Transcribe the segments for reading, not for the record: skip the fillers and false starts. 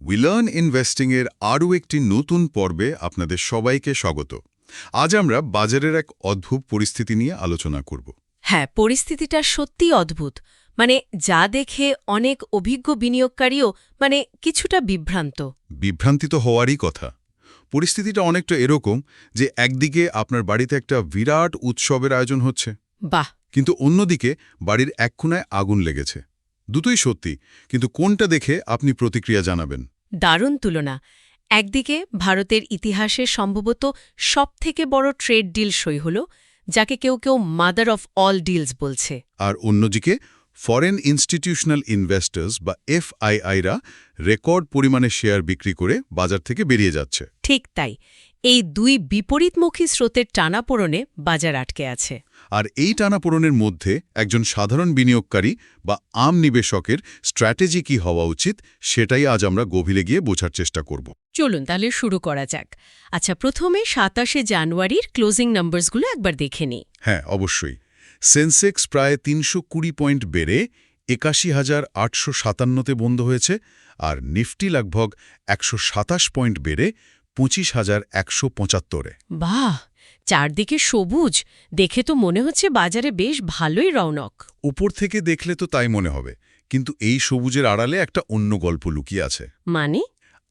We learn ইনভেস্টিংয়ের আরও একটি নতুন পর্বে আপনাদের সবাইকে স্বাগত। আজ আমরা বাজারের এক অদ্ভুত পরিস্থিতি নিয়ে আলোচনা করব। হ্যাঁ, পরিস্থিতিটা সত্যিই অদ্ভুত। যা দেখে অনেক অভিজ্ঞ বিনিয়োগকারীও কিছুটা বিভ্রান্ত। বিভ্রান্তি তো হওয়ারই কথা। পরিস্থিতিটা অনেকটা এরকম যে একদিকে আপনার বাড়িতে একটা বিরাট উৎসবের আয়োজন হচ্ছে, বাহ! কিন্তু অন্যদিকে বাড়ির এক কোণায় আগুন লেগেছে। দুটোই সত্যি, কিন্তু কোনটা দেখে আপনি প্রতিক্রিয়া জানাবেন? দারুণ তুলনা। একদিকে ভারতের ইতিহাসে সম্ভবত সবথেকে বড় ট্রেড ডিল সই হল, যাকে কেউ কেউ মাদার অফ অল ডিলস বলছে। আর অন্যদিকে ফরেন ইনস্টিটিউশনাল ইনভেস্টর্স বা এফআইআইরা রেকর্ড পরিমাণে শেয়ার বিক্রি করে বাজার থেকে বেরিয়ে যাচ্ছে। ঠিক তাই। এই দুই বিপরীতমুখী স্রোতের টানাপোড়েনে বাজার আটকে আছে। আর এই টানাপোড়েনের মধ্যে একজন সাধারণ বিনিয়োগকারী বা আম নিবেশকের স্ট্র্যাটেজি কী হওয়া উচিত, সেটাই আজ আমরা গভীরে গিয়ে বোঝার চেষ্টা করব। চলুন তাহলে শুরু করা যাক। আচ্ছা, প্রথমে ২৭শে জানুয়ারির ক্লোজিং নাম্বারসগুলো একবার দেখে নিই। হ্যাঁ, অবশ্যই। সেন্সেক্স প্রায় ৩২০ পয়েন্ট বেড়ে ৮১,৮৫৭তে বন্ধ হয়েছে, আর নিফটি লগভগ ১২৭ পয়েন্ট বেড়ে ২৫,১৭৫। বাহ! চারদিকে সবুজ দেখে তো মনে হচ্ছে বাজারে বেশ ভালোই রৌনক। উপর থেকে দেখলে তো তাই মনে হবে, কিন্তু এই সবুজের আড়ালে একটা অন্য গল্প লুকিয়ে আছে। মানে?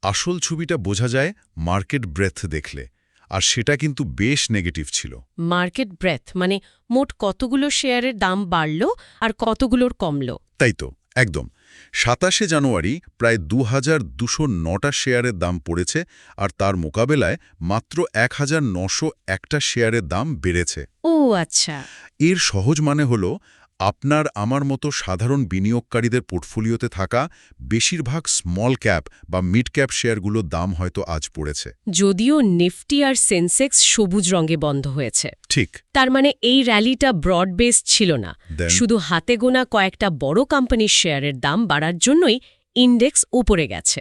আসল ছবিটা বোঝা যায় মার্কেট ব্রেথ দেখলে, আর সেটা কিন্তু বেশ নেগেটিভ ছিল। মার্কেট ব্রেথ মোট কতগুলো শেয়ারের দাম বাড়ল আর কতগুলোর কমল? তাই তো, একদম। ২৭শে জানুয়ারি প্রায় ২,২০৯টা শেয়ারের দাম পড়েছে, আর তার মোকাবেলায় মাত্র ১,৯০১টা শেয়ারের দাম বেড়েছে। ও আচ্ছা। এর সহজ মানে হল, আপনার আমার মতো সাধারণ বিনিয়োগকারীদের পোর্টফোলিওতে থাকা বেশিরভাগ স্মল ক্যাপ বা মিড ক্যাপ শেয়ারগুলোর দাম হয়তো আজ পড়েছে। যদিও নিফটি আর সেন্সেক্স সবুজ রঙে বন্ধ হয়েছে। ঠিক। তার এই র্যালিটা ব্রড বেস ছিল না, শুধু হাতে গোনা কয়েকটা বড় কোম্পানির শেয়ারের দাম বাড়ার জন্যই ইন্ডেক্স উপরে গেছে।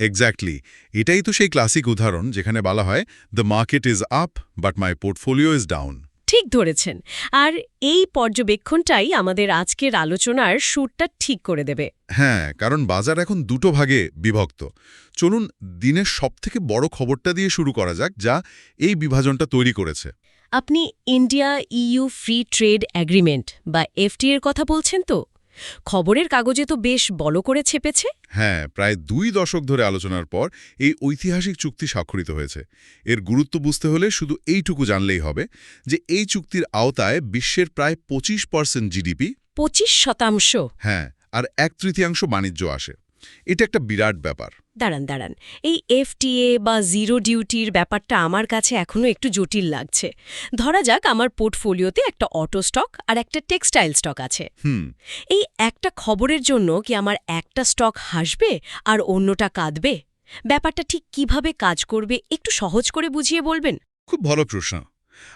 এক্স্যাক্টলি। এটাই তো সেই ক্লাসিক উদাহরণ যেখানে বলা হয়, the market is up but my portfolio is down. ঠিক ধরেছেন। আর এই পর্যবেক্ষণটাই আমাদের আজকের আলোচনার সুরটা ঠিক করে দেবে। হ্যাঁ, কারণ বাজার এখন দুটো ভাগে বিভক্ত। চলুন দিনের সবথেকে বড় খবরটা দিয়ে শুরু করা যাক, যা এই বিভাজনটা তৈরি করেছে। আপনি India EU free trade agreement বা এফটিএ এর কথা বলছেন তো? খবরের কাগজে তো বেশ বড় করে ছেপেছে। হ্যাঁ, প্রায় ২ দশক ধরে আলোচনার পর এই ঐতিহাসিক চুক্তি স্বাক্ষরিত হয়েছে। এর গুরুত্ব বুঝতে হলে শুধু এইটুকু জানলেই হবে যে এই চুক্তির আওতায় বিশ্বের প্রায় ২৫% জিডিপি, ২৫%? হ্যাঁ, আর ১/৩ বাণিজ্য আসে। এটা একটা বিরাট ব্যাপার। দাঁড়ান। এই এফটিএ বা জিরো ডিউটির ব্যাপারটা আমার কাছে এখনও একটু জটিল লাগছে। ধরা যাক আমার পোর্টফোলিওতে একটা অটো স্টক আর একটা টেক্সটাইল স্টক আছে। এই একটা খবরের জন্য কি আমার একটা স্টক হাসবে আর অন্যটা কাঁদবে? ব্যাপারটা ঠিক কিভাবে কাজ করবে একটু সহজ করে বুঝিয়ে বলবেন? খুব ভালো প্রশ্ন,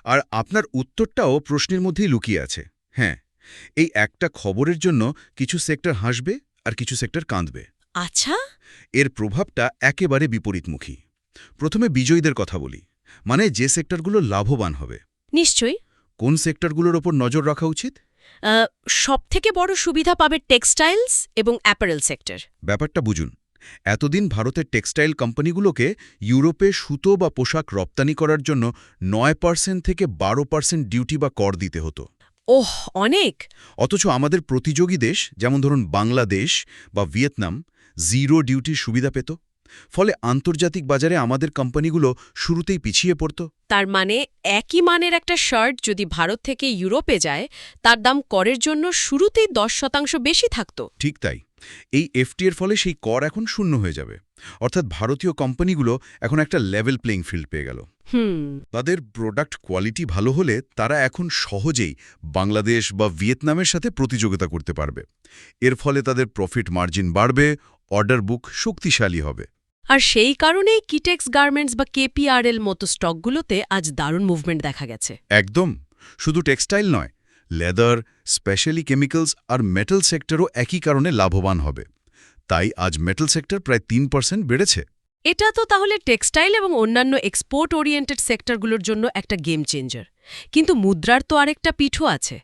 আর আপনার উত্তরটাও প্রশ্নের মধ্যেই লুকিয়ে আছে। হ্যাঁ, এই একটা খবরের জন্য কিছু সেক্টর হাসবে আর কিছু সেক্টর কাঁদবে। আচ্ছা। এর প্রভাবটা একেবারে বিপরীতমুখী। প্রথমে বিজয়ীদের কথা বলি, যে সেক্টরগুলো লাভবান হবে। নিশ্চয়ই। কোন সেক্টরগুলোর ওপর নজর রাখা উচিত? সবথেকে বড় সুবিধা পাবে টেক্সটাইলস এবং অ্যাপারেল সেক্টর। ব্যাপারটা বুঝুন। এতদিন ভারতের টেক্সটাইল কোম্পানিগুলোকে ইউরোপে সুতো বা পোশাক রপ্তানি করার জন্য ৯% থেকে ১২% ডিউটি বা কর দিতে হতো। ওহ, অনেক! অথচ আমাদের প্রতিযোগী দেশ যেমন ধরুন বাংলাদেশ বা ভিয়েতনাম জিরো ডিউটির সুবিধা পেত। ফলে আন্তর্জাতিক বাজারে আমাদের কোম্পানিগুলো শুরুতেই পিছিয়ে পড়ত। তার একই মানের একটা শার্ট যদি ভারত থেকে ইউরোপে যায়, তার দাম করের জন্য শুরুতেই ১০% বেশি থাকত। ঠিক তাই। এই এফটিএর ফলে সেই কর এখন শূন্য হয়ে যাবে। অর্থাৎ ভারতীয় কোম্পানিগুলো এখন একটা লেভেল প্লেইং ফিল্ড পেয়ে গেল। তাদের প্রোডাক্ট কোয়ালিটি ভালো হলে তারা এখন সহজেই বাংলাদেশ বা ভিয়েতনামের সাথে প্রতিযোগিতা করতে পারবে। এর ফলে তাদের প্রফিট মার্জিন বাড়বে, অর্ডার বুক শক্তিশালী হবে। আর সেই কারণেই কিটেক্স গার্মেন্টস বা কেপিআরএল মতো স্টকগুলোতে আজ দারুণ মুভমেন্ট দেখা গেছে। একদম। শুধু টেক্সটাইল নয়, লেদার, স্পেশালি কেমিক্যালস আর মেটাল সেক্টরও একই কারণে লাভবান হবে। তাই আজ মেটাল সেক্টর প্রায় ৩% বেড়েছে। এটা তো তাহলে টেক্সটাইল এবং অন্যান্য এক্সপোর্ট ওরিয়েন্টেড সেক্টরগুলোর জন্য একটা গেম চেঞ্জার। কিন্তু মুদ্রার তো আরেকটা পিঠও আছে।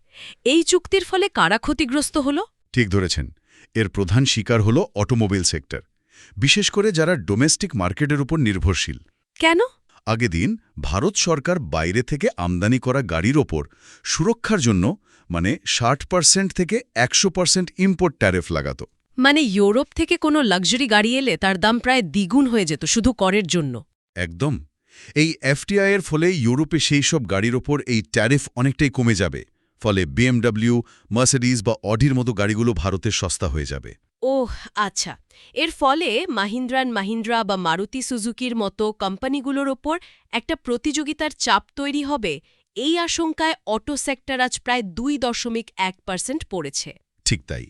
এই চুক্তির ফলে কারা ক্ষতিগ্রস্ত হলো? ঠিক ধরেছেন। এর প্রধান শিকার হল অটোমোবাইল সেক্টর। বিশেষ করে যারা ডোমেস্টিক মার্কেটের উপর নির্ভরশীল। কেন? আগে দিন ভারত সরকার বাইরে থেকে আমদানি করা গাড়ির ওপর সুরক্ষার জন্য 60% থেকে 100% ইম্পোর্ট ট্যারিফ লাগাত। মানে ইউরোপ থেকে কোনো লাক্সারি গাড়ি এলে তার দাম প্রায় দ্বিগুণ হয়ে যেত শুধু করের জন্য। একদম। এই এফটিআই এর ফলে ইউরোপে সেই সব গাড়ির ওপর এই ট্যারিফ অনেকটাই কমে যাবে। ফলে BMW, মার্সিডিজ বা অডির মতো গাড়িগুলো ভারতের সস্তা হয়ে যাবে। ওহ আচ্ছা, এর ফলে মাহিন্দ্রা বা মারুতি সুজুকির মতো কোম্পানিগুলোর ওপর একটা প্রতিযোগিতার চাপ তৈরি হবে। এই আশঙ্কায় অটো সেক্টর আজ প্রায় 2.1% পড়েছে। ঠিক তাই।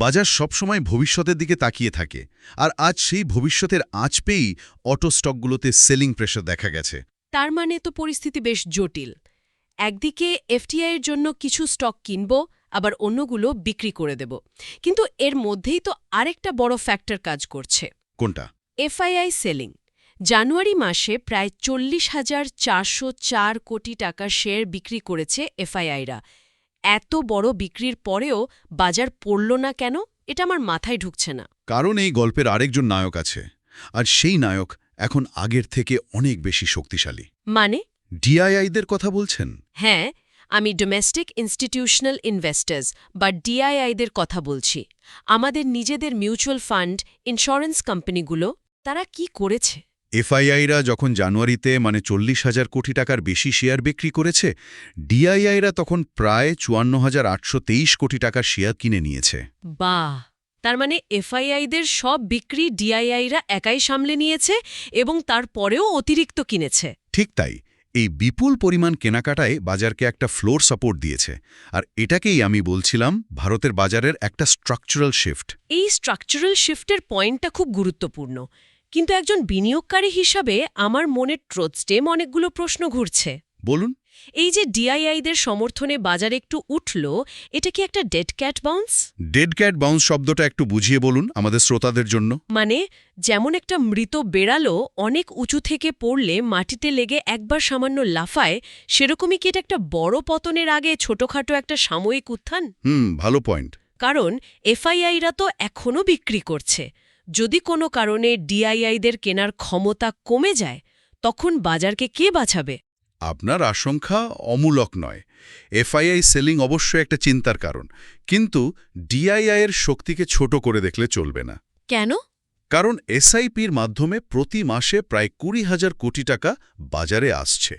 বাজার সবসময় ভবিষ্যতের দিকে তাকিয়ে থাকে, আর আজ সেই ভবিষ্যতের আঁচ পেয়েই অটো স্টকগুলোতে সেলিং প্রেশার দেখা গেছে। তার মানে তো পরিস্থিতি বেশ জটিল। একদিকে এফটিআই এর জন্য কিছু স্টক কিনব, আবার অন্যগুলো বিক্রি করে দেব। কিন্তু এর মধ্যেই তো আরেকটা বড় ফ্যাক্টর কাজ করছে। কোনটা? FII selling. জানুয়ারি মাসে প্রায় 40,404 কোটি টাকার শেয়ার বিক্রি করেছে এফআইআইরা। এত বড় বিক্রির পরেও বাজার পড়ল না কেন, এটা আমার মাথায় ঢুকছে না। কারণ এই গল্পের আরেকজন নায়ক আছে, আর সেই নায়ক এখন আগের থেকে অনেক বেশি শক্তিশালী। মানে? ডিআইআইদের কথা বলছেন? হ্যাঁ, আমি ডোমেস্টিক ইনস্টিটিউশনাল ইনভেস্টার্স বা ডিআইআইদের কথা বলছি। আমাদের নিজেদের মিউচুয়াল ফান্ড, ইন্স্যুরেন্স কোম্পানিগুলো, তারা কি করেছে? এফআইআইরা যখন জানুয়ারিতে 40,000 কোটি টাকার বেশি শেয়ার বিক্রি করেছে, ডিআইআইরা তখন প্রায় 54,823 কোটি টাকার শেয়ার কিনে নিয়েছে। বাহ! তার মানে এফআইআইদের সব বিক্রি ডিআইআইরা একাই সামলে নিয়েছে এবং তারপরেও অতিরিক্ত কিনেছে। ঠিক তাই। এই বিপুল পরিমাণ কেনাকাটায় বাজারকে একটা ফ্লোর সাপোর্ট দিয়েছে, আর এটাকেই আমি বলছিলাম ভারতের বাজারের একটা স্ট্রাকচারাল শিফট। এই স্ট্রাকচারাল শিফটের পয়েন্টটা খুব গুরুত্বপূর্ণ। কিন্তু একজন বিনিয়োগকারী হিসাবে আমার মনে ট্রোস্টেম অনেকগুলো প্রশ্ন ঘুরছে। বলুন। এই যে ডিআইআইদের সমর্থনে বাজার একটু উঠল, এটা কি একটা dead cat bounce? Dead cat bounce শব্দটা একটু বুঝিয়ে বলুন আমাদের শ্রোতাদের জন্য। মানে যেমন একটা মৃত বেড়ালও অনেক উঁচু থেকে পড়লে মাটিতে লেগে একবার সামান্য লাফায়, সেরকমই কি এটা একটা বড় পতনের আগে ছোটখাটো একটা সাময়িক উত্থান? ভালো পয়েন্ট। কারণ এফআইআইরা তো এখনও বিক্রি করছে। যদি কোনো কারণে ডিআইআইদের কেনার ক্ষমতা কমে যায়, তখন বাজারকে কে বাঁচাবে? আপনার আশঙ্কা অমূলক নয়। এফআইআই সেলিং অবশ্যই একটা চিন্তার কারণ, কিন্তু ডিআইআইয়ের শক্তিকে ছোট করে দেখলে চলবে না। কেন? কারণ এসআইপির মাধ্যমে প্রতি মাসে প্রায় 20,000 কোটি টাকা বাজারে আসছে।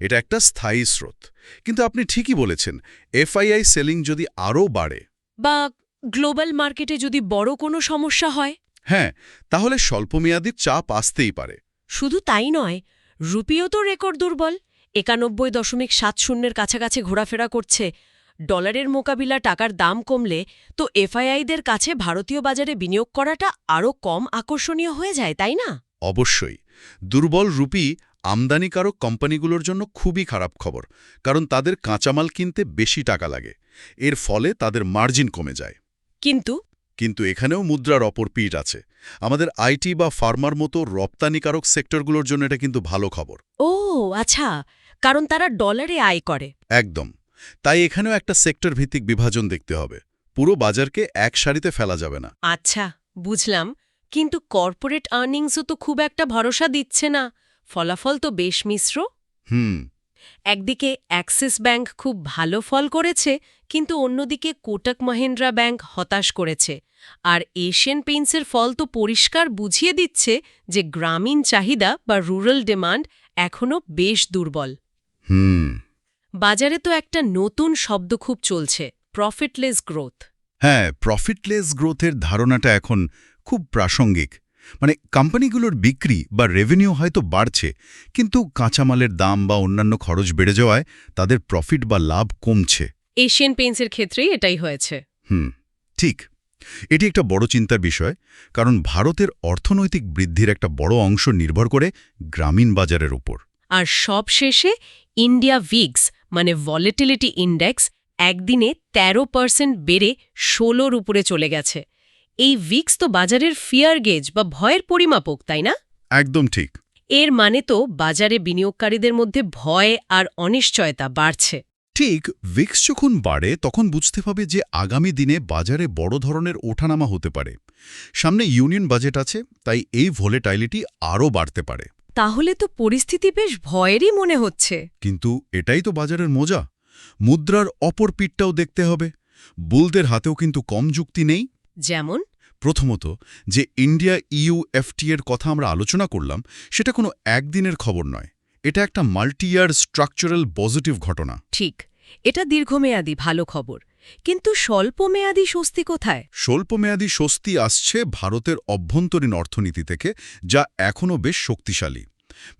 এটা একটা স্থায়ী স্রোত। কিন্তু আপনি ঠিকই বলেছেন, এফআইআই সেলিং যদি আরও বাড়ে বা গ্লোবাল মার্কেটে যদি বড় কোনো সমস্যা হয়? হ্যাঁ, তাহলে স্বল্পমেয়াদী চাপ আসতেই পারে। শুধু তাই নয়, রুপিও তো রেকর্ড দুর্বল। 91.70 কাছাকাছি ঘোরাফেরা করছে। ডলারের মোকাবিলা টাকার দাম কমলে তো এফআইআইদের কাছে ভারতীয় বাজারে বিনিয়োগ করাটা আরও কম আকর্ষণীয় হয়ে যায়, তাই না? অবশ্যই। দুর্বল রুপি আমদানিকারক কোম্পানিগুলোর জন্য খুবই খারাপ খবর, কারণ তাদের কাঁচামাল কিনতে বেশি টাকা লাগে। এর ফলে তাদের মার্জিন কমে যায়। কিন্তু এখানেও মুদ্রার অপর পিঠ আছে। আমাদের আইটি বা ফার্মার মতো রপ্তানিকারক সেক্টরগুলোর জন্য এটা কিন্তু ভালো খবর। ও আচ্ছা, কারণ তারা ডলারে আয় করে। একদম। তাই এখানেও একটা সেক্টর ভিত্তিক বিভাজন দেখতে হবে। পুরো বাজারকে এক সারিতে ফেলা যাবে না। আচ্ছা, বুঝলাম। কিন্তু কর্পোরেট আর্নিংসও তো খুব একটা ভরসা দিচ্ছে না। ফলাফল তো বেশ মিশ্র। একদিকে অ্যাক্সিস ব্যাংক খুব ভালো ফল করেছে, কিন্তু অন্যদিকে কোটাক মহিন্দ্রা ব্যাংক হতাশ করেছে। আর এশিয়ান পেইন্টসের ফল তো পরিষ্কার বুঝিয়ে দিচ্ছে যে গ্রামীণ চাহিদা বা রুরাল ডিমান্ড এখনও বেশ দুর্বল। বাজারে তো একটা নতুন শব্দ খুব চলছে, প্রফিটলেস গ্রোথ। হ্যাঁ, প্রফিটলেস গ্রোথের ধারণাটা এখন খুব প্রাসঙ্গিক। কোম্পানিগুলোর বিক্রি বা রেভিনিউ হয়তো বাড়ছে, কিন্তু কাঁচামালের দাম বা অন্যান্য খরচ বেড়ে যাওয়ায় তাদের প্রফিট বা লাভ কমছে। এশিয়ান পেইন্টসের ক্ষেত্রেই এটাই হয়েছে। ঠিক। এটি একটা বড় চিন্তার বিষয়, কারণ ভারতের অর্থনৈতিক বৃদ্ধির একটা বড় অংশ নির্ভর করে গ্রামীণ বাজারের উপর। আর সবশেষে ইন্ডিয়া ভিক্স মানে ভলিটিলিটি ইন্ডেক্স একদিনে 13% বেড়ে 16-র উপরে চলে গেছে। এই ভিক্স তো বাজারের ফিয়ার গেজ বা ভয়ের পরিমাপক, তাই না? একদম ঠিক। এর মানে তো বাজারে বিনিয়োগকারীদের মধ্যে ভয় আর অনিশ্চয়তা বাড়ছে। ঠিক। ভিক্স যখন বাড়ে তখন বুঝতে হবে যে আগামী দিনে বাজারে বড় ধরনের ওঠানামা হতে পারে। সামনে ইউনিয়ন বাজেট আছে, তাই এই ভোলেটাইলিটি আরও বাড়তে পারে। তাহলে তো পরিস্থিতি বেশ ভয়েরই মনে হচ্ছে। কিন্তু এটাই তো বাজারের মজা। মুদ্রার অপর পিঠটাও দেখতে হবে। বুলদের হাতেও কিন্তু কম যুক্তি নেই। যেমন? প্রথমত, যে ইন্ডিয়া ইউ এফটিএর কথা আমরা আলোচনা করলাম, সেটা কোনো একদিনের খবর নয়। এটা একটা মাল্টি-ইয়ার স্ট্রাকচারাল পজিটিভ ঘটনা। ঠিক, এটা দীর্ঘমেয়াদী ভালো খবর। কিন্তু স্বল্পমেয়াদী স্বস্তি কোথায়? স্বল্পমেয়াদী স্বস্তি আসছে ভারতের অভ্যন্তরীণ অর্থনীতি থেকে, যা এখনও বেশ শক্তিশালী।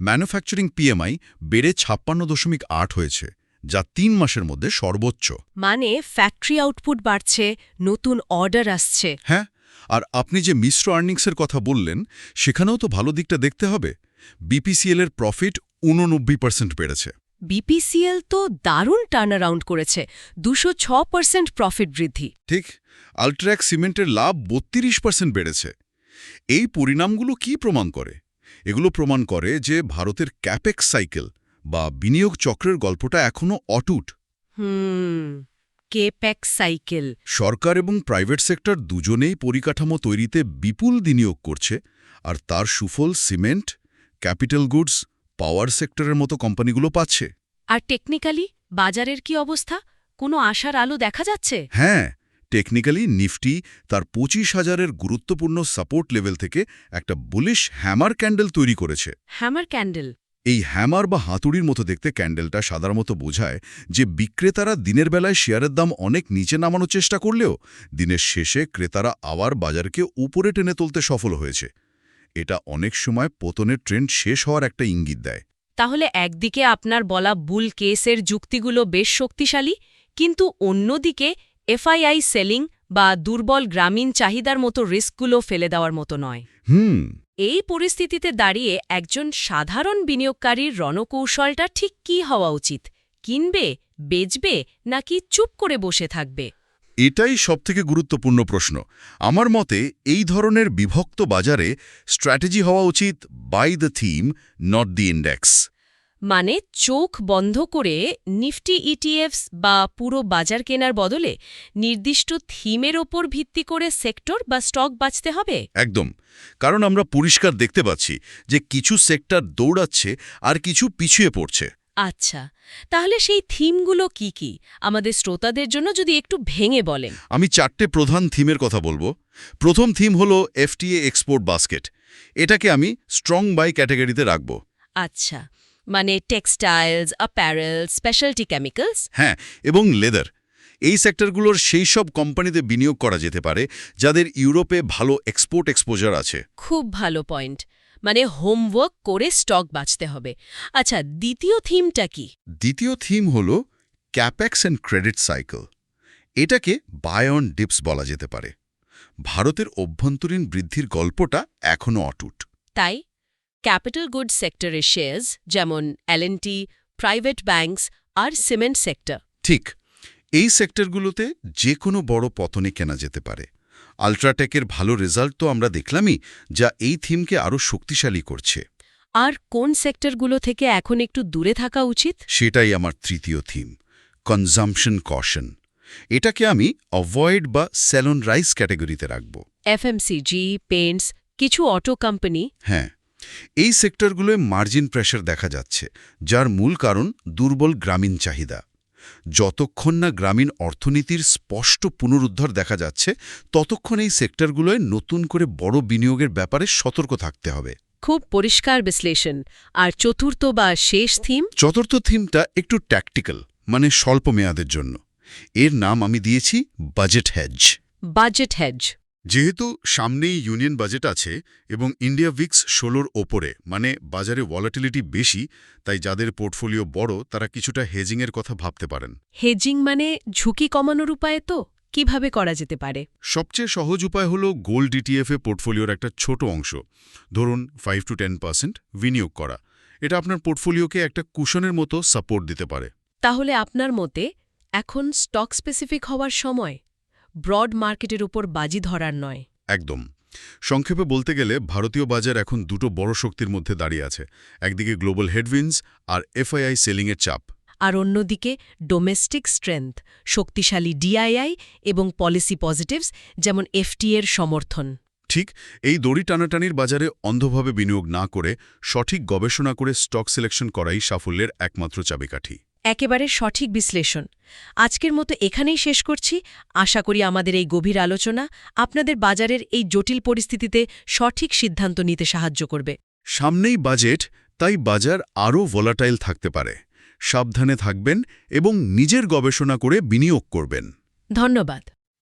ম্যানুফ্যাকচারিং পিএমআই বেড়ে 56.8 হয়েছে, যা 3 মাসের মধ্যে সর্বোচ্চ। মানে ফ্যাক্টরি আউটপুট বাড়ছে, নতুন অর্ডার আসছে। হ্যাঁ, আর আপনি যে মিশ্র আর্নিংসের কথা বললেন, সেখানেও তো ভালো দিকটা দেখতে হবে। বিপিসিএল এর প্রফিট 89% বেড়েছে। বিপিসিএল তো দারুণ টার্নারাউন্ড করেছে, 206% প্রফিট বৃদ্ধি। ঠিক, আল্ট্রাক সিমেন্টের লাভ 32% বেড়েছে। এই পরিণামগুলো কি প্রমাণ করে? এগুলো প্রমাণ করে যে ভারতের ক্যাপেক্স সাইকেল বা বিনিয়োগ চক্রের গল্পটা এখনও অটুট। কেপ্যাক্স সাইকেল। সরকার এবং প্রাইভেট সেক্টর দুজনেই পরিকাঠামো তৈরিতে বিপুল বিনিয়োগ করছে, আর তার সুফল সিমেন্ট, ক্যাপিটাল গুডস, পাওয়ার সেক্টরের মতো কোম্পানিগুলো পাচ্ছে। আর টেকনিক্যালি বাজারের কি অবস্থা? কোনো আশার আলো দেখা যাচ্ছে? হ্যাঁ, টেকনিক্যালি নিফটি তার 25,000-এর গুরুত্বপূর্ণ সাপোর্ট লেভেল থেকে একটা বুলিশ হ্যামার ক্যান্ডেল তৈরি করেছে। Hammer candle? এই হ্যামার বা হাতুড়ির মতো দেখতে ক্যান্ডেলটা সাধারণত বোঝায় যে বিক্রেতারা দিনের বেলায় শেয়ারের দাম অনেক নিচে নামানোর চেষ্টা করলেও দিনের শেষে ক্রেতারা আবার বাজারকে উপরে টেনে তুলতে সফল হয়েছে। এটা অনেক সময় পতনের ট্রেন্ড শেষ হওয়ার একটা ইঙ্গিত দেয়। তাহলে একদিকে আপনার বলা বুল কেসের যুক্তিগুলো বেশ শক্তিশালী, কিন্তু অন্যদিকে এফআইআই সেলিং বা দুর্বল গ্রামীণ চাহিদার মতো রিস্কগুলো ফেলে দেওয়ার মতো নয়। এই পরিস্থিতিতে দাঁড়িয়ে একজন সাধারণ বিনিয়োগকারীর রণকৌশলটা ঠিক কী হওয়া উচিত? কিনবে, বেচবে, নাকি চুপ করে বসে থাকবে? এটাই সবথেকে গুরুত্বপূর্ণ প্রশ্ন। আমার মতে এই ধরনের বিভক্ত বাজারে স্ট্র্যাটেজি হওয়া উচিত by the theme, not the index. মানে চোখ বন্ধ করে নিফটি ইটিএফস বা পুরো বাজার কেনার বদলে নির্দিষ্ট থিমের ওপর ভিত্তি করে সেক্টর বা স্টক বাছতে হবে। একদম, কারণ আমরা পরিষ্কার দেখতে পাচ্ছি যে কিছু সেক্টর দৌড়াচ্ছে আর কিছু পিছিয়ে পড়ছে। আচ্ছা, তাহলে সেই থিমগুলো কি কি আমাদের শ্রোতাদের জন্য যদি একটু ভেঙে বলেন। আমি 4টে প্রধান থিমের কথা বলবো। প্রথম থিম হলো এফটিএ এক্সপোর্ট বাস্কেট। এটাকে আমি স্ট্রং বাই ক্যাটাগরিতে রাখব। আচ্ছা, মানে টেক্সটাইলস, অ্যাপারেল, স্পেশালিটি কেমিক্যালস। হ্যাঁ, এবং লেদার। এই সেক্টরগুলোর সেই সব কোম্পানিতে বিনিয়োগ করা যেতে পারে যাদের ইউরোপে ভালো এক্সপোর্ট এক্সপোজার আছে। খুব ভালো পয়েন্ট, মানে হোমওয়ার্ক করে স্টক বাঁচতে হবে। আচ্ছা, দ্বিতীয় থিমটা কি? দ্বিতীয় থিম হল ক্যাপেক্স অ্যান্ড ক্রেডিট সাইকেল। এটাকে বাই অন ডিপস বলা যেতে পারে। ভারতের অভ্যন্তরীণ বৃদ্ধির গল্পটা এখনও অটুট। তাই ক্যাপিটাল গুডস সেক্টরের শেয়ার্স যেমন এলএনটি, প্রাইভেট ব্যাংকস আর সিমেন্ট সেক্টর। ঠিক, এই সেক্টরগুলোতে যে কোনো বড় পতনে কেনা যেতে পারে। আল্ট্রাটেকের ভালো রেজাল্ট তো আমরা দেখলামই, যা এই থিমকে আরও শক্তিশালী করছে। আর কোন সেক্টরগুলো থেকে এখন একটু দূরে থাকা উচিত? সেটাই আমার তৃতীয় থিম, কনজাম্পশন কশন। এটাকে আমি অ্যাভয়েড বা সেল অন রাইস ক্যাটাগরিতে রাখব। এফএমসিজি, পেইন্টস, কিছু অটো কোম্পানি। হ্যাঁ, এই সেক্টরগুলোয় মার্জিন প্রেশার দেখা যাচ্ছে, যার মূল কারণ দুর্বল গ্রামীণ চাহিদা। যতক্ষণ না গ্রামীণ অর্থনীতির স্পষ্ট পুনরুদ্ধার দেখা যাচ্ছে, ততক্ষণ এই সেক্টরগুলোয় নতুন করে বড় বিনিয়োগের ব্যাপারে সতর্ক থাকতে হবে। খুব পরিষ্কার বিশ্লেষণ। আর চতুর্থ বা শেষ থিম? চতুর্থ থিমটা একটু ট্যাকটিক্যাল, মানে স্বল্প মেয়াদের জন্য। এর নাম আমি দিয়েছি বাজেট হেজ। Budget hedge. যেহেতু সামনেই ইউনিয়ন বাজেট আছে এবং ইন্ডিয়া ভিক্স 16-র ওপরে, মানে বাজারে ভলাটিলিটি বেশি, তাই যাদের পোর্টফোলিও বড় তারা কিছুটা হেজিংয়ের কথা ভাবতে পারেন। হেজিং মানে ঝুঁকি কমানোর উপায় তো? কিভাবে করা যেতে পারে? সবচেয়ে সহজ উপায় হল গোল্ড ইটিএফে পোর্টফোলিওর একটা ছোট অংশ, ধরুন 5-10% বিনিয়োগ করা। এটা আপনার পোর্টফোলিওকে একটা কুশনের মতো সাপোর্ট দিতে পারে। তাহলে আপনার মতে এখন স্টক স্পেসিফিক হওয়ার সময়, ব্রড মার্কেটের উপর বাজি ধরার নয়। একদম। সংক্ষেপে বলতে গেলে ভারতীয় বাজার এখন দুটো বড় শক্তির মধ্যে দাঁড়িয়ে আছে। একদিকে গ্লোবাল হেডউইন্ডস আর এফআইআই সেলিংয়ের চাপ, আর অন্যদিকে ডোমেস্টিক স্ট্রেংথ, শক্তিশালী ডিআইআই এবং পলিসি পজিটিভস যেমন এফটিএর সমর্থন। ঠিক, এই দড়ি টানাটানির বাজারে অন্ধভাবে বিনিয়োগ না করে সঠিক গবেষণা করে স্টক সিলেকশন করাই সাফল্যের একমাত্র চাবিকাঠি। একেবারে সঠিক বিশ্লেষণ। আজকের মতো এখানেই শেষ করছি। আশা করি আমাদের এই গভীর আলোচনা আপনাদের বাজারের এই জটিল পরিস্থিতিতে সঠিক সিদ্ধান্ত নিতে সাহায্য করবে। সামনেই বাজেট, তাই বাজার আরও ভোলাটাইল থাকতে পারে। সাবধানে থাকবেন এবং নিজের গবেষণা করে বিনিয়োগ করবেন। ধন্যবাদ।